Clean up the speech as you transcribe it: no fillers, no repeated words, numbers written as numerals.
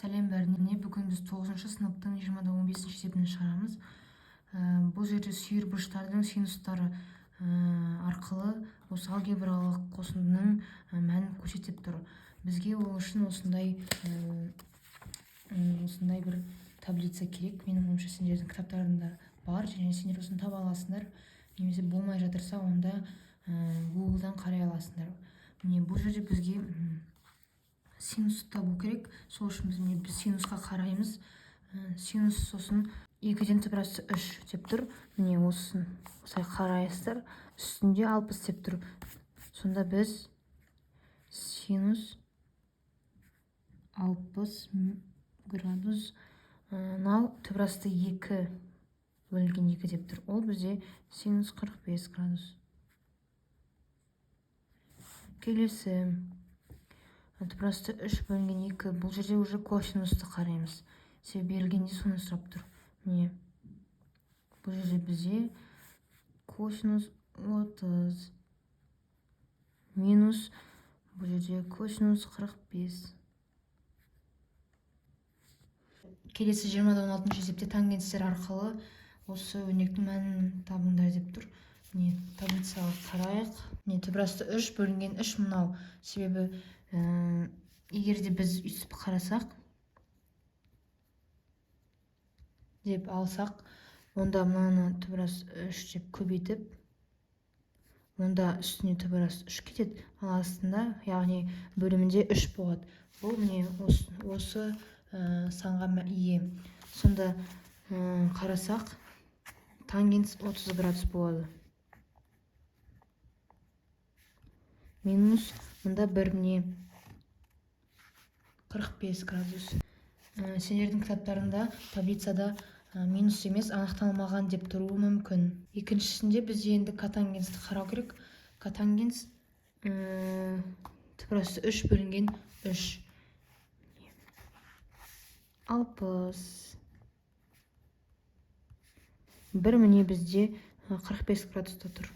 Сәлем бәріне. Бүгін біз 9-шы сыныптың 20-15 есебін шығарамыз. Бұл жерде сүйір бұрыштардың синустары арқылы осы алгебралық қосындының мәнін көрсетіп тұр. Бізге ол үшін осындай бір таблица керек. Менің ойымша сендердің кітаптарында бар, және сендер осыны таба аласыңдар. Немесе болмай жатырса, онда Google-дан қарай аласыңдар. Міне бұл жерде бізге синус табу керек. Сол үшін біз синусқа қараймыз. Синус сосын 2-ден түбірасы 3 деп тұр. Міне осын осылай қарайсыздар. Үстінде 60 деп тұр. Сонда біз синус 60 градус түбірасы 2 бөлінген 2 деп тұр. Ол бізде синус 45 градус. Келесі түбірасы 3 бөлінген 2. Бұл жерде уже косинусты қараймыз. Себебі берілгенде соны сұрап тұр. Міне бұл жерде бізде косинус 30 минус бұл жерде косинус 45. Келесі 20-16 есепте тангенстер арқылы осы өрнектің мәнін табыңдар деп тұр. Міне таблицаға қарайық. Міне түбірасы 3 бөлінген 3 мынау. Себебі егер де біз үйтіп қарасақ деп алсақ, онда мынаны түбірасы 3 деп көбейтіп, онда үстіне түбірасы 3 кетеді, ал астында, яғни бөлімінде 3 болады. Бұл міне осы санға ие. Сонда қарасақ, тангенс 30 градус болады. Минус мұнда біріне 45 градус. Сендердің кітаптарында таблицада минус емес анықталмаған деп тұруы мүмкін. Екіншісінде біз енді котангенсті қарау керек. Котангенс түбірасы 3 бөлінген 3. 60. Бір міне бізде 45 градуста тұр.